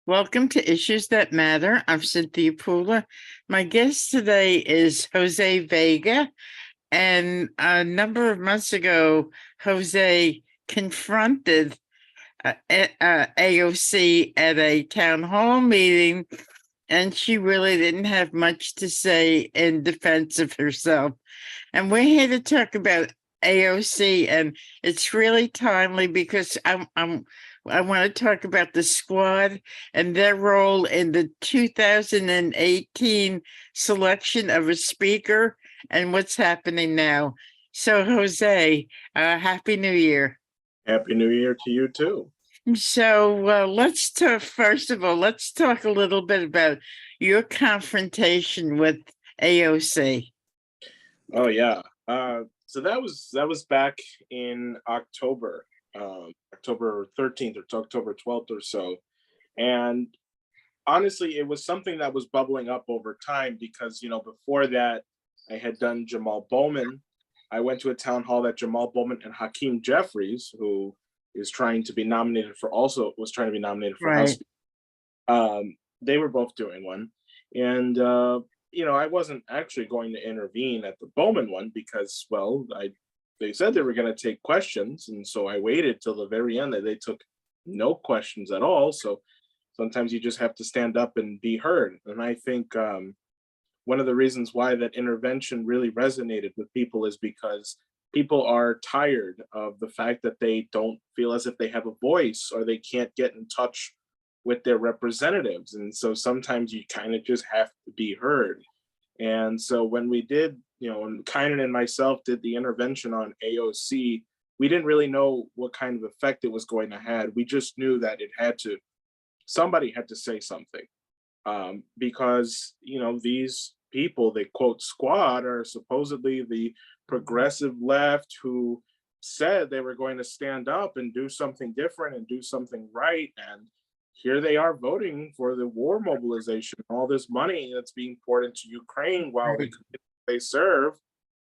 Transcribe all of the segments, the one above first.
Welcome to Issues That Matter. I'm Cynthia Pula. My guest today is Jose Vega. And a number of months ago, Jose confronted AOC at a town hall meeting, and she really didn't have much to say in defense of herself. And we're here to talk about AOC, and it's really timely because I want to talk about the squad and their role in the 2018 selection of a speaker and what's happening now. So, Jose, Happy New Year. Happy New Year to you too. So let's talk, first of all, let's talk a little bit about your confrontation with AOC. Oh yeah. So that was back in October, October 13th or October 12th or so. And honestly, it was something that was bubbling up over time because, before that, I had done Jamal Bowman. I went to a town hall that Jamal Bowman and Hakeem Jeffries, who was trying to be nominated for House. They were both doing one. And I wasn't actually going to intervene at the Bowman one because, they said they were going to take questions. And so I waited till the very end. They took no questions at all. So sometimes you just have to stand up and be heard. And I think one of the reasons why that intervention really resonated with people is because people are tired of the fact that they don't feel as if they have a voice or they can't get in touch with their representatives. And so sometimes you kind of just have to be heard. And so when we did, when Kynan and myself did the intervention on AOC, we didn't really know what kind of effect it was going to have. We just knew that somebody had to say something. Because these people, they quote squad, are supposedly the progressive left who said they were going to stand up and do something different and do something right. And here they are voting for the war mobilization, all this money that's being poured into Ukraine while the communities they serve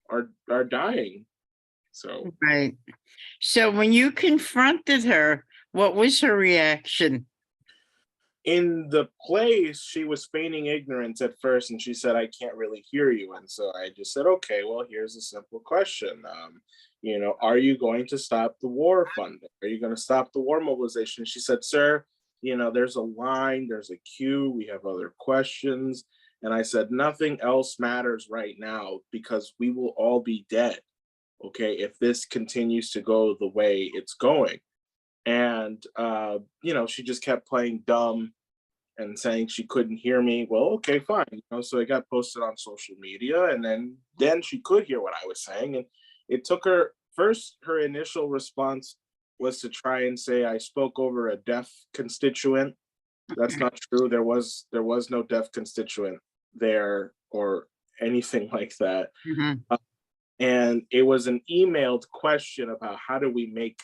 are dying. So Right. So when you confronted her, what was her reaction? in the place, she was feigning ignorance at first, and she said, "I can't really hear you." And so I just said, "Okay, well, here's a simple question. Are you going to stop the war funding? Are you going to stop the war mobilization?" She said, "Sir, there's a line, there's a queue, we have other questions." And I said, "Nothing else matters right now because we will all be dead, okay, if this continues to go the way it's going." And she just kept playing dumb and saying she couldn't hear me. Well, okay, fine. So it got posted on social media, and then she could hear what I was saying. And it took her initial response was to try and say I spoke over a deaf constituent. That's not true. There was no deaf constituent there or anything like that. Mm-hmm. And it was an emailed question about how do we make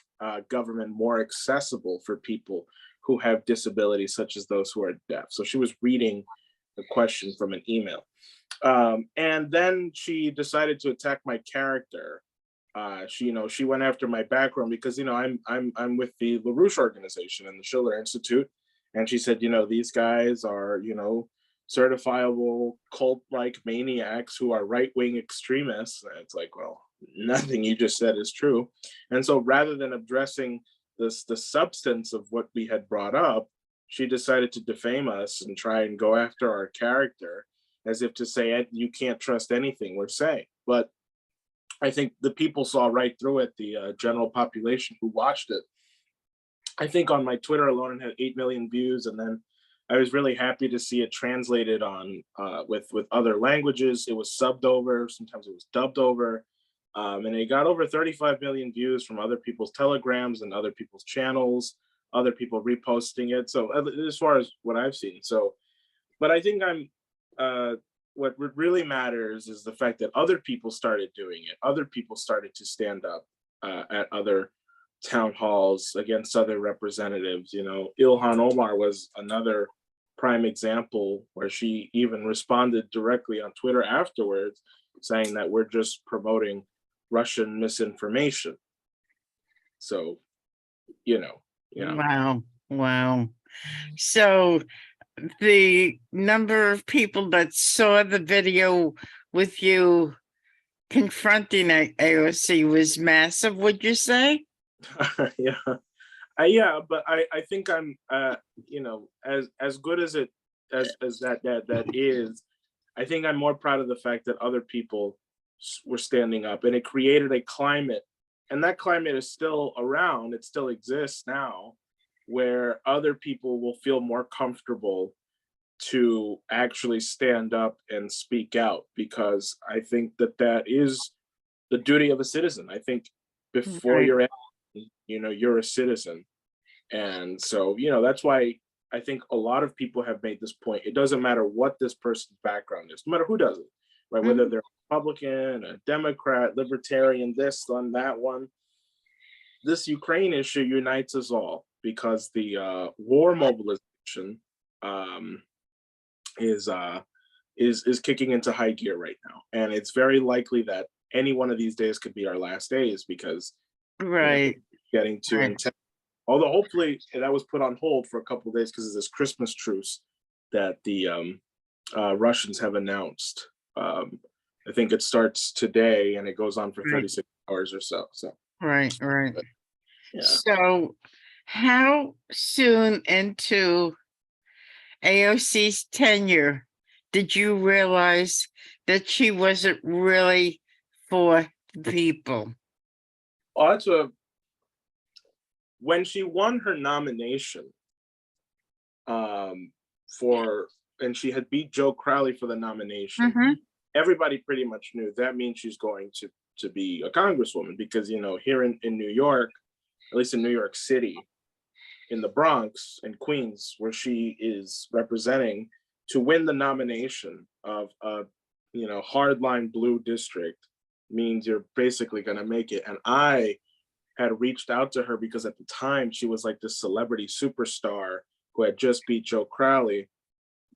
government more accessible for people who have disabilities, such as those who are deaf. So she was reading the question from an email. And then she decided to attack my character. She went after my background because, I'm with the LaRouche organization and the Schiller Institute. And she said, these guys are, certifiable cult-like maniacs who are right-wing extremists. And it's like, well, nothing you just said is true. And so rather than addressing the substance of what we had brought up, she decided to defame us and try and go after our character as if to say, you can't trust anything we're saying. But I think the people saw right through it, the general population who watched it. I think on my Twitter alone, it had 8 million views. And then I was really happy to see it translated on with other languages. It was subbed over, sometimes it was dubbed over. And it got over 35 million views from other people's telegrams and other people's channels, other people reposting it. So as far as what I've seen. But I think what really matters is the fact that other people started doing it. Other people started to stand up at other town halls against other representatives. Ilhan Omar was another prime example where she even responded directly on Twitter afterwards saying that we're just promoting Russian misinformation. So, Wow. So the number of people that saw the video with you confronting AOC was massive, would you say? Yeah. Yeah, but I think I'm you know, as good as it as that is, I think I'm more proud of the fact that other people were standing up, and it created a climate, and that climate is still around. It still exists now, where other people will feel more comfortable to actually stand up and speak out, because I think that that is the duty of a citizen. I think before Right. you're you know, you're a citizen. And so, you know, that's why I think a lot of people have made this point. It doesn't matter what this person's background is, no matter who does it, right? Whether Mhm. they're Republican, a Democrat, Libertarian, this one, that one. This Ukraine issue unites us all, because the war mobilization um, is is kicking into high gear right now, and it's very likely that any one of these days could be our last days, because you know, Right. getting too Right. intense. Although hopefully that was put on hold for a couple of days because of this Christmas truce that the Russians have announced. Um, I think it starts today and it goes on for Right. 36 hours or so. So Right. Right. yeah. So how soon into AOC's tenure did you realize that she wasn't really for the people? Also, when she won her nomination um, for, and she had beat Joe Crowley for the nomination, Mhm. everybody pretty much knew that means she's going to be a congresswoman, because you know, here in New York, at least in New York City, in the Bronx and Queens, where she is representing, to win the nomination of a, you know, hardline blue district means you're basically going to make it. And I had reached out to her because at the time she was like this celebrity superstar who had just beat Joe Crowley.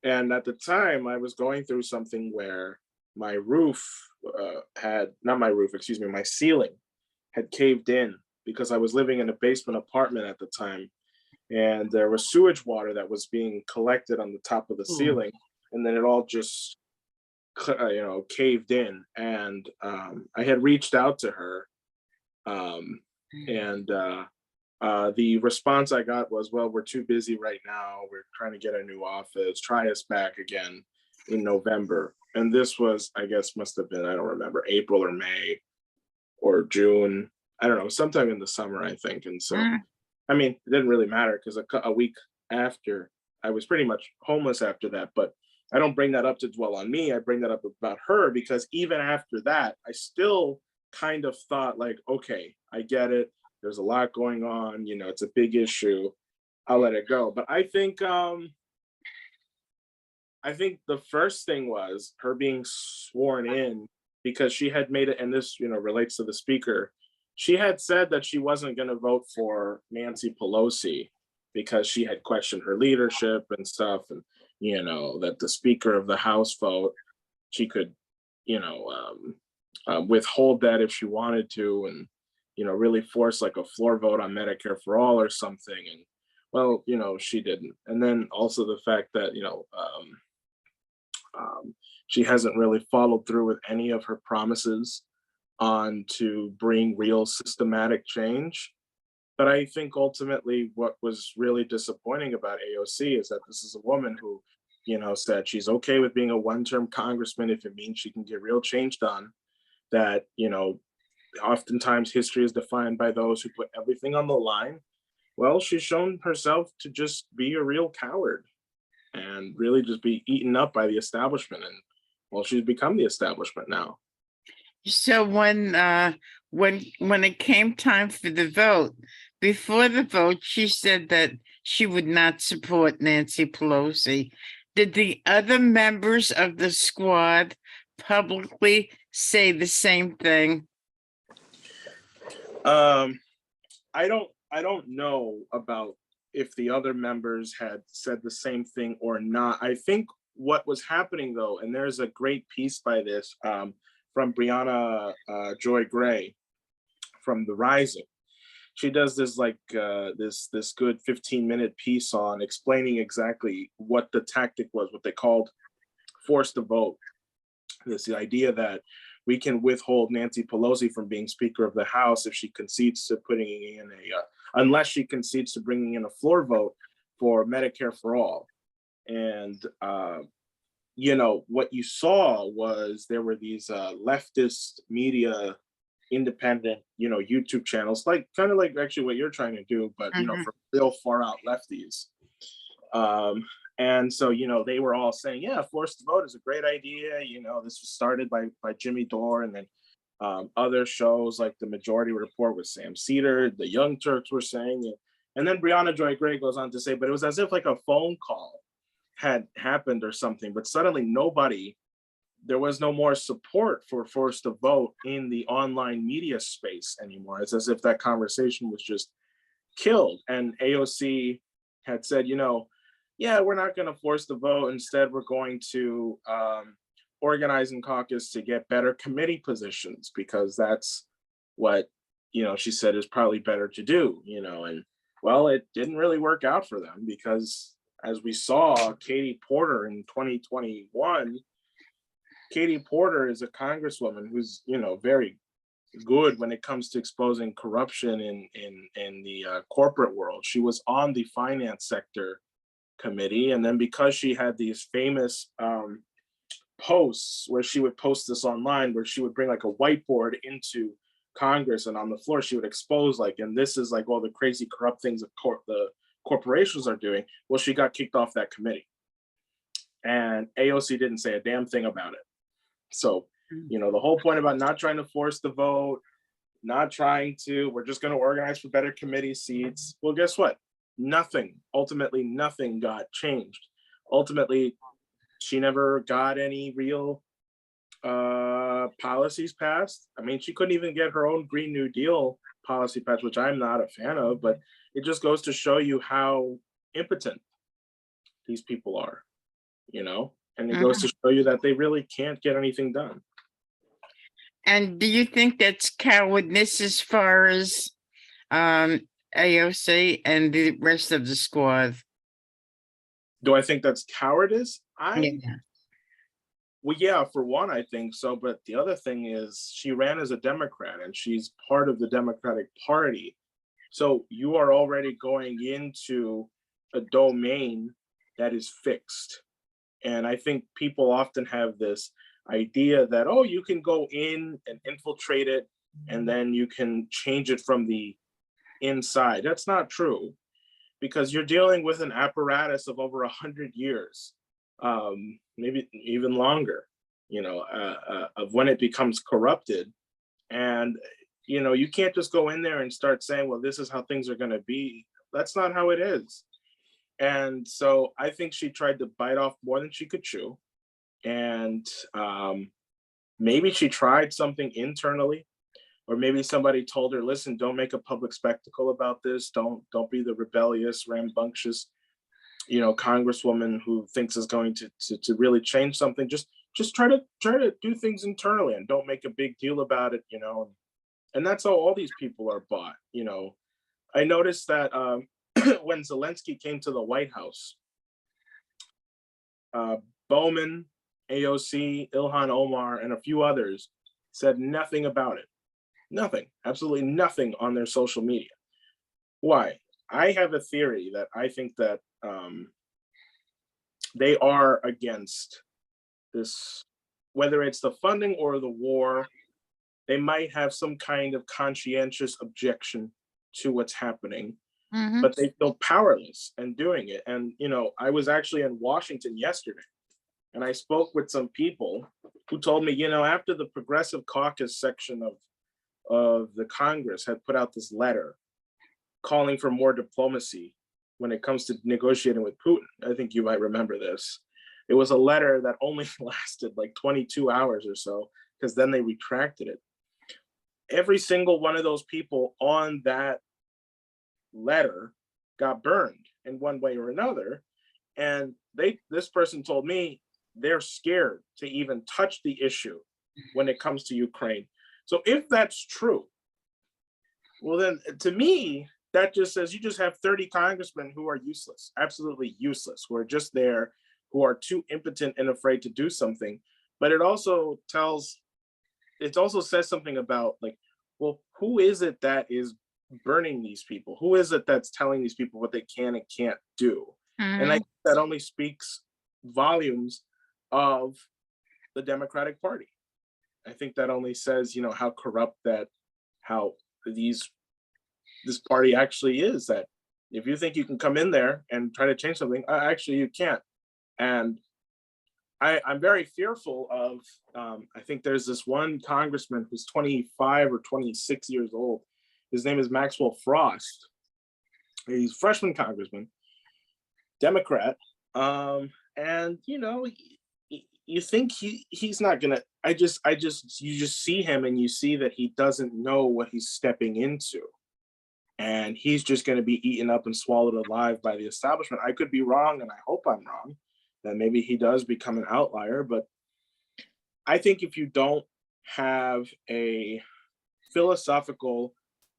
And at the time I was going through something where my roof had, not my roof, excuse me, my ceiling had caved in, because I was living in a basement apartment at the time, and there was sewage water that was being collected on the top of the Oh. ceiling, and then it all just you know, caved in. And I had reached out to her, um, and the response I got was, well, we're too busy right now, we're trying to get a new office, try us back again in November. And this was, I guess, must have been, I don't remember, April or May or June, I don't know, sometime in the summer, I think. And so Mm. I mean, it didn't really matter, because a week after, I was pretty much homeless after that. But I don't bring that up to dwell on me. I bring that up about her, because even after that, I still kind of thought like, okay, I get it. There's a lot going on. You know, it's a big issue. I'll let it go. But I think the first thing was her being sworn in, because she had made it, and this, you know, relates to the speaker. She had said that she wasn't going to vote for Nancy Pelosi because she had questioned her leadership and stuff, and you know, that the Speaker of the House vote, she could, you know, withhold that if she wanted to, and you know, really force like a floor vote on Medicare for all or something. And well, you know, she didn't. And then also the fact that, you know, she hasn't really followed through with any of her promises on to bring real systematic change. But I think ultimately what was really disappointing about AOC is that this is a woman who, you know, said she's okay with being a one-term congressman if it means she can get real change done. That, you know, oftentimes history is defined by those who put everything on the line. Well, she's shown herself to just be a real coward and really just be eaten up by the establishment. And well, she's become the establishment now. So when it came time for the vote, before the vote, she said that she would not support Nancy Pelosi. Did the other members of the squad publicly say the same thing? Um, I don't know about if the other members had said the same thing or not. I think what was happening though, and there's a great piece by this from Brianna Joy Gray from The Rising. she does this like this good 15-minute piece on explaining exactly what the tactic was, what they called force the vote. This the idea that we can withhold Nancy Pelosi from being Speaker of the House if she concedes to putting in unless she concedes to bringing in a floor vote for Medicare for all. And what you saw was there were these leftist media, independent, YouTube channels, like kind of like actually what you're trying to do, but Mhm. for real far out lefties. And so, they were all saying, yeah, forced to vote is a great idea. This was started by Jimmy Dore, and then other shows like the Majority Report with Sam Cedar, the Young Turks were saying it. And then Brianna Joy Gray goes on to say, but it was as if like a phone call had happened or something, but suddenly there was no more support for forced to vote in the online media space anymore. It's as if that conversation was just killed. And AOC had said, yeah, we're not going to force the vote. Instead, we're going to organize and caucus to get better committee positions, because that's what, she said is probably better to do, and well, it didn't really work out for them, because as we saw, Katie Porter in 2021, Katie Porter is a congresswoman who's, very good when it comes to exposing corruption in the corporate world. She was on the finance sector committee, and then because she had these famous posts where she would post this online, where she would bring like a whiteboard into Congress, and on the floor she would expose like, and this is like all the crazy corrupt things that the corporations are doing. Well, she got kicked off that committee, and AOC didn't say a damn thing about it. So, the whole point about not trying to force the vote, we're just going to organize for better committee seats. Well, guess what? Ultimately nothing got changed. Ultimately, she never got any real policies passed. I mean, she couldn't even get her own Green New Deal policy passed, which I'm not a fan of, but it just goes to show you how impotent these people are, and it goes to show you that they really can't get anything done. And do you think that's cowardness as far as AOC and the rest of the squad? Do I think that's cowardice? Yeah. Well, yeah, for one, I think so. But the other thing is she ran as a Democrat, and she's part of the Democratic Party. So you are already going into a domain that is fixed. And I think people often have this idea that, oh, you can go in and infiltrate it, and then you can change it from the inside. That's not true, because you're dealing with an apparatus of over 100 years, maybe even longer, of when it becomes corrupted. And, you can't just go in there and start saying, well, this is how things are going to be. That's not how it is. And so I think she tried to bite off more than she could chew. And maybe she tried something internally, or maybe somebody told her, listen, don't make a public spectacle about this. Don't be the rebellious, rambunctious, congresswoman who thinks is going to really change something. Just try to do things internally and don't make a big deal about it, and that's how all these people are bought. I noticed that when Zelensky came to the White House, Bowman, AOC, Ilhan Omar, and a few others said nothing about it. Nothing, absolutely nothing on their social media. Why? I have a theory that I think that they are against this, whether it's the funding or the war. They might have some kind of conscientious objection to what's happening, but they feel powerless in doing it. And, I was actually in Washington yesterday, and I spoke with some people who told me, after the Progressive Caucus section of the Congress had put out this letter calling for more diplomacy when it comes to negotiating with Putin. I think you might remember this. It was a letter that only lasted like 22 hours or so, because then they retracted it. Every single one of those people on that letter got burned in one way or another. And this person told me they're scared to even touch the issue when it comes to Ukraine. So if that's true, Well, then to me, that just says you just have 30 congressmen who are useless, absolutely useless, who are just there, who are too impotent and afraid to do something. But it also says something about, like, well, who is it that is burning these people? Who is it that's telling these people what they can and can't do? And I Mhm. think that only speaks volumes of the Democratic Party. I think that only says, how corrupt how these this party actually is. That if you think you can come in there and try to change something, actually you can't. And I'm very fearful of. I think there's this one congressman who's 25 or 26 years old. His name is Maxwell Frost. He's a freshman congressman, Democrat. And you think he's not gonna. You just see him and you see that he doesn't know what he's stepping into, and he's just going to be eaten up and swallowed alive by the establishment. I could be wrong, and I hope I'm wrong. That maybe he does become an outlier, but I think if you don't have a philosophical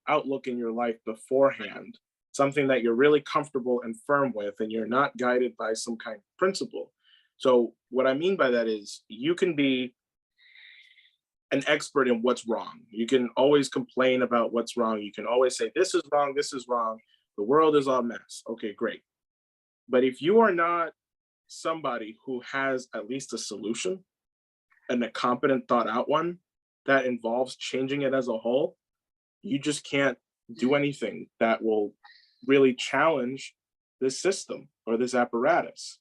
outlook in your life beforehand, something that you're really comfortable and firm with, and you're not guided by some kind of principle. So, what I mean by that is you can be an expert in what's wrong. You can always complain about what's wrong. You can always say, this is wrong, this is wrong. The world is a mess. Okay, great. But if you are not somebody who has at least a solution and a competent, thought out one that involves changing it as a whole, you just can't do anything that will really challenge this system or this apparatus.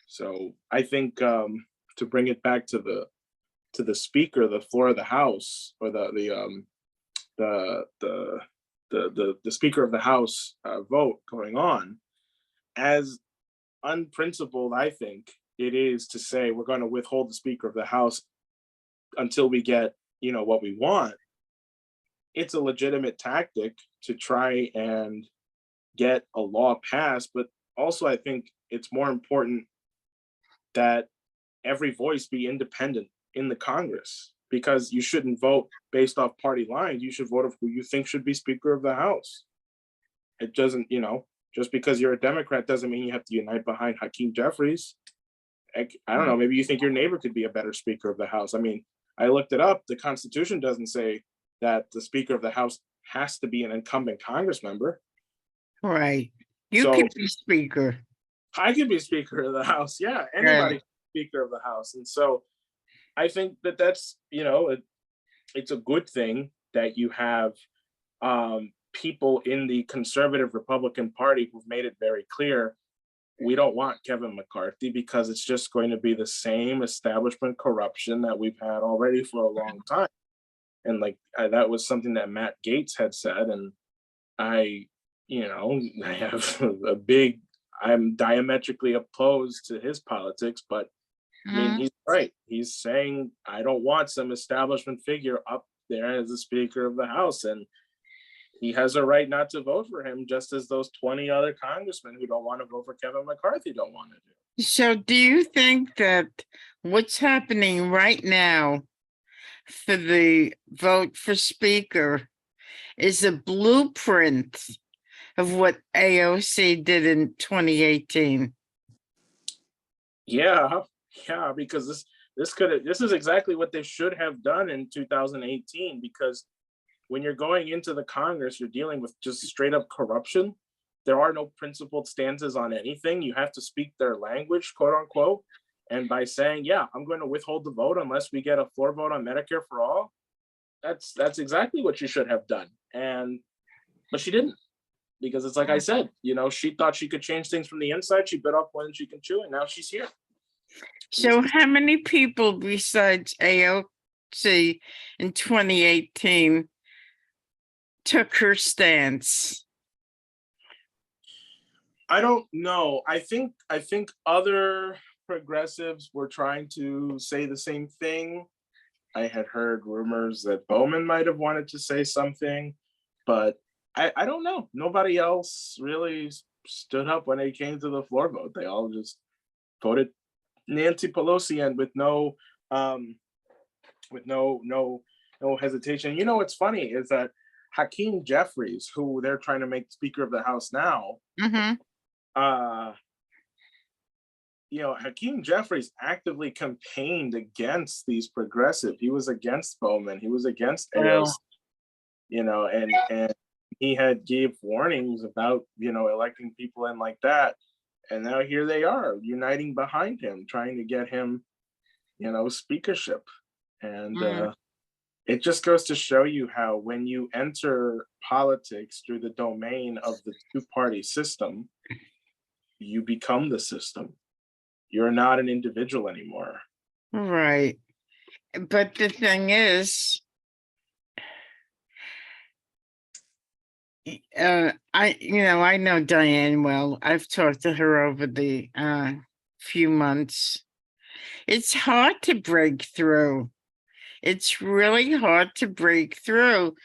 So I think, to bring it back to the speaker, the floor of the house, or the speaker of the house vote going on, as unprincipled I think it is to say we're going to withhold the speaker of the house until we get what we want. It's a legitimate tactic to try and get a law passed, but also I think it's more important that every voice be independent in the Congress, because you shouldn't vote based off party lines. You should vote of who you think should be Speaker of the House. It doesn't, just because you're a Democrat doesn't mean you have to unite behind Hakeem Jeffries. I don't know, maybe you think your neighbor could be a better Speaker of the House. I mean, I looked it up. The Constitution doesn't say that the Speaker of the House has to be an incumbent Congress member. Right. You So could be speaker. I could be Speaker of the House. Yeah, Yeah. anybody can be Speaker of the House. And so I think that it's a good thing that you have people in the conservative Republican Party who've made it very clear we don't want Kevin McCarthy, because it's just going to be the same establishment corruption that we've had already for a long time. And that was something that Matt Gaetz had said, and I, I have I'm diametrically opposed to his politics, but I mean, he's right. He's saying, I don't want some establishment figure up there as the Speaker of the House. And he has a right not to vote for him, just as those 20 other congressmen who don't want to vote for Kevin McCarthy don't want to do. So do you think that what's happening right now for the vote for speaker is a blueprint of what AOC did in 2018? Yeah, yeah, because this is exactly what they should have done in 2018. Because when you're going into the Congress, you're dealing with just straight up corruption. There are no principled stances on anything. You have to speak their language, quote unquote. And by saying, yeah, I'm going to withhold the vote unless we get a floor vote on Medicare for all, that's exactly what you should have done. But she didn't, because it's like I said, she thought she could change things from the inside. She bit off more than she can chew, and now she's here. So how many people besides AOC in 2018 took her stance? I don't know. I think other progressives were trying to say the same thing. I had heard rumors that Bowman might have wanted to say something, but I don't know. Nobody else really stood up when it came to the floor vote. They all just voted Nancy Pelosi, and with no hesitation. What's funny is that Hakeem Jeffries, who they're trying to make Speaker of the House now, Mm-hmm. uh, Hakeem Jeffries actively campaigned against these progressive. He was against Bowman. He was against AOC. Well, And he had gave warnings about electing people in like that. And now here they are uniting behind him, trying to get him, speakership. And mm, it just goes to show you how when you enter politics through the domain of the two-party system, you become the system. You're not an individual anymore. right. But the thing is, I know Diane well. I've talked to her over the few months. It's hard to break through. It's really hard to break through.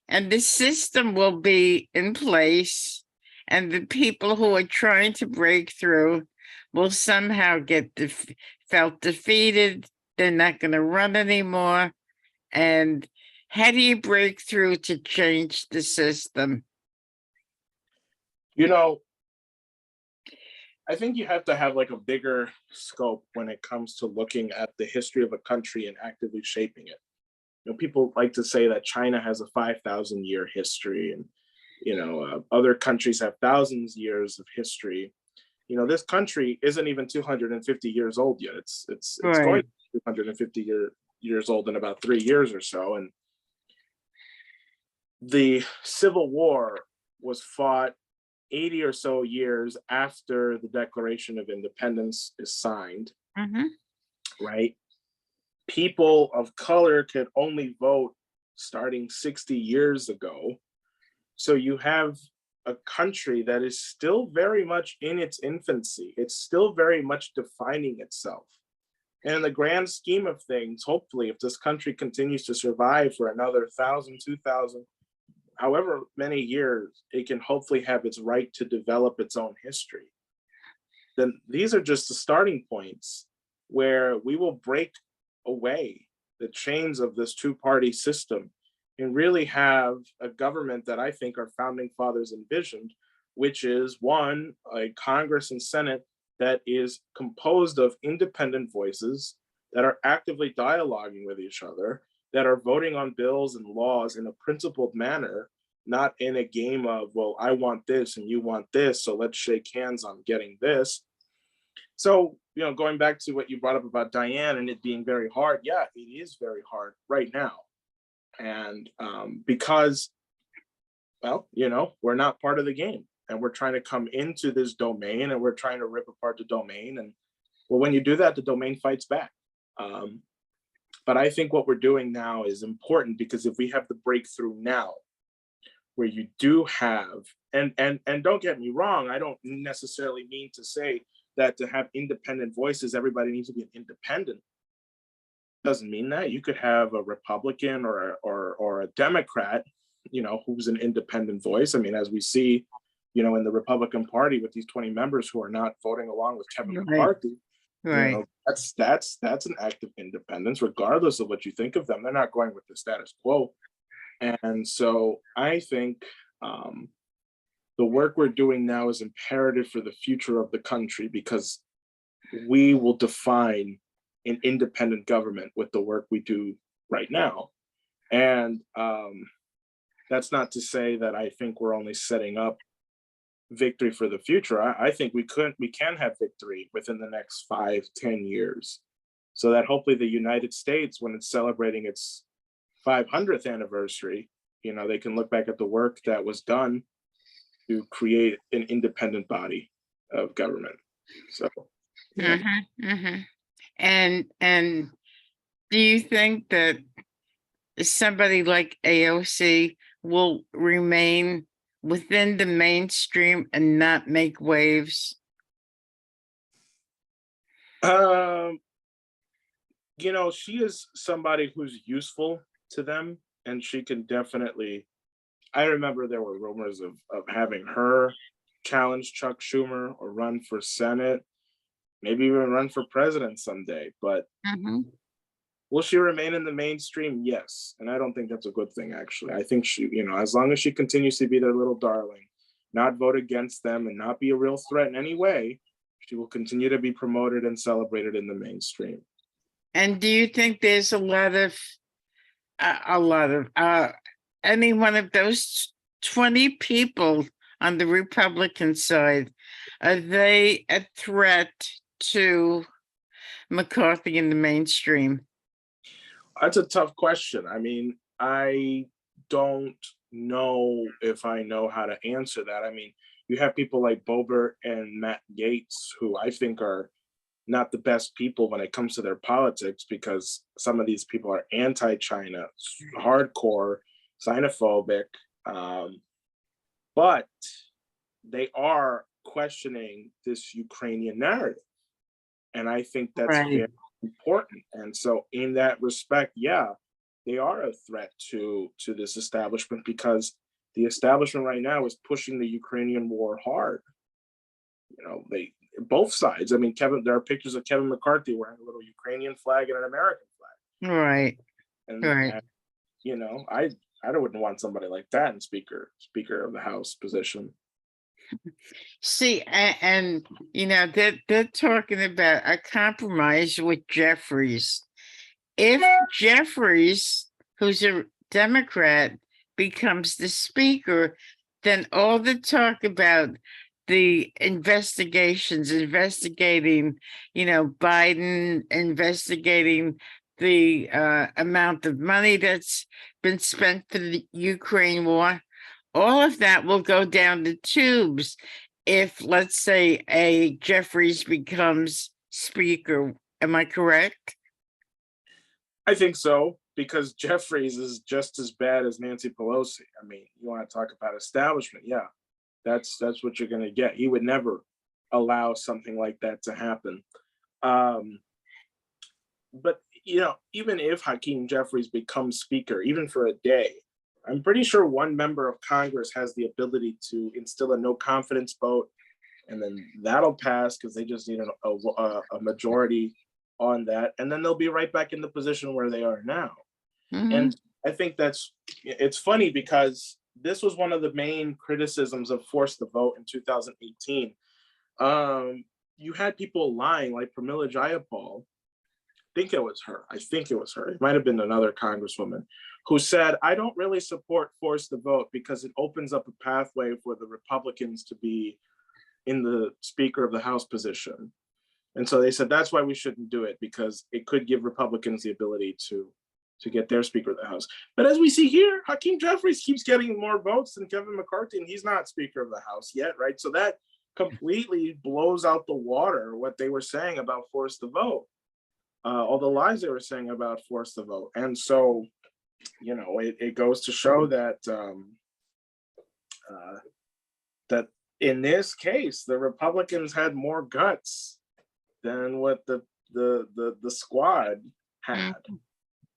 And the system will be in place, and the people who are trying to break through will somehow get felt defeated. They're not going to run anymore. And how do you break through to change the system? I think you have to have like a bigger scope when it comes to looking at the history of a country and actively shaping it. People like to say that China has a 5,000 year history, and other countries have thousands of years of history. This country isn't even 250 years old yet. It's going Right. to be 250 years old in about 3 years or so. And the Civil War was fought 80 or so years after the Declaration of Independence is signed, Mm-hmm. right? People of color could only vote starting 60 years ago. So you have a country that is still very much in its infancy. It's still very much defining itself. And in the grand scheme of things, hopefully, if this country continues to survive for another 1,000, 2,000, however many years, it can hopefully have its right to develop its own history. Then these are just the starting points where we will break away the chains of this two-party system and really have a government that I think our founding fathers envisioned, which is one, a Congress and Senate that is composed of independent voices that are actively dialoguing with each other, that are voting on bills and laws in a principled manner, not in a game of, well, I want this and you want this, so let's shake hands on getting this. So, going back to what you brought up about Diane and it being very hard, yeah, it is very hard right now. And because, well, we're not part of the game and we're trying to come into this domain and we're trying to rip apart the domain. And well, when you do that, the domain fights back. But I think what we're doing now is important because if we have the breakthrough now, where you do have, and don't get me wrong, I don't necessarily mean to say that to have independent voices, everybody needs to be an independent. Doesn't mean that. You could have a Republican or a Democrat, who's an independent voice. I mean, as we see, in the Republican Party with these 20 members who are not voting along with Kevin Right. McCarthy, Right. that's an act of independence, regardless of what you think of them. They're not going with the status quo. And so I think the work we're doing now is imperative for the future of the country because we will define an independent government with the work we do right now. And that's not to say that I think we're only setting up victory for the future. I think we can have victory within the next 5-10 years, so that hopefully the United States, when it's celebrating its 500th anniversary, they can look back at the work that was done to create an independent body of government. So, yeah. Mm-hmm. Mm-hmm. And do you think that somebody like AOC will remain within the mainstream and not make waves? She is somebody who's useful to them, and she can definitely. I remember there were rumors of having her challenge Chuck Schumer or run for Senate, maybe even run for president someday. But Mm-hmm. Will she remain in the mainstream? Yes. And I don't think that's a good thing, actually. I think she, as long as she continues to be their little darling, not vote against them and not be a real threat in any way, she will continue to be promoted and celebrated in the mainstream. And do you think there's a lot of any one of those 20 people on the Republican side, are they a threat to McCarthy in the mainstream? That's a tough question. I mean, I don't know if I know how to answer that. I mean, you have people like Boebert and Matt Gaetz, who I think are not the best people when it comes to their politics, because some of these people are anti-China, hardcore, xenophobic, but they are questioning this Ukrainian narrative. And I think that's Right. very important. And so in that respect, yeah, they are a threat to this establishment, because the establishment right now is pushing the Ukrainian war hard. They both sides. I mean, there are pictures of Kevin McCarthy wearing a little Ukrainian flag and an American flag. Right. And, Right. and I wouldn't want somebody like that in Speaker of the House position. See, and they're talking about a compromise with Jeffries. If Jeffries, who's a Democrat, becomes the speaker, then all the talk about the investigations, investigating, Biden, investigating the amount of money that's been spent for the Ukraine war, all of that will go down the tubes if, let's say, a Jeffries becomes speaker. Am I correct? I think so, because Jeffries is just as bad as Nancy Pelosi. I mean, you want to talk about establishment? Yeah, that's what you're going to get. He would never allow something like that to happen. But even if Hakeem Jeffries becomes speaker, even for a day, I'm pretty sure one member of Congress has the ability to instill a no confidence vote, and then that'll pass because they just need a majority on that, and then they'll be right back in the position where they are now. Mhm. And I think it's funny, because this was one of the main criticisms of force the vote in 2018. You had people lying, like Pramila Jayapal. I think it was her. It might have been another congresswoman who said, I don't really support force the vote because it opens up a pathway for the Republicans to be in the Speaker of the House position. And so they said, that's why we shouldn't do it, because it could give Republicans the ability to get their Speaker of the House. But as we see here, Hakeem Jeffries keeps getting more votes than Kevin McCarthy, and he's not Speaker of the House yet, right? So that completely blows out the water what they were saying about force the vote, all the lies they were saying about force the vote. And so, it goes to show that that in this case, the Republicans had more guts than what the squad had.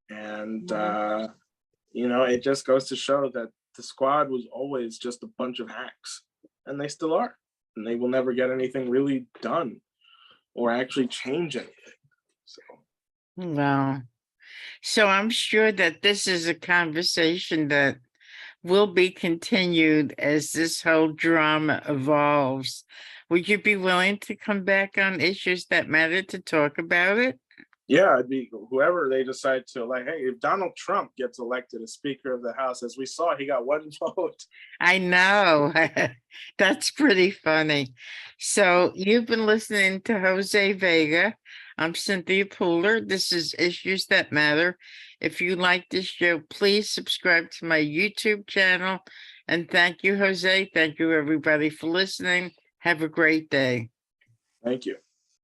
And it just goes to show that the squad was always just a bunch of hacks, and they still are, and they will never get anything really done or actually change anything. So Wow. So I'm sure that this is a conversation that will be continued as this whole drama evolves. Would you be willing to come back on Issues That Matter to talk about it? yeah, it'd be whoever they decide to elect. Hey, if Donald Trump gets elected as Speaker of the House, as we saw, he got one vote. I know. That's pretty funny. So you've been listening to Jose Vega. I'm Cynthia Pooler. This is Issues That Matter. If you like this show, please subscribe to my YouTube channel. And thank you, Jose. Thank you, everybody, for listening. Have a great day. Thank you.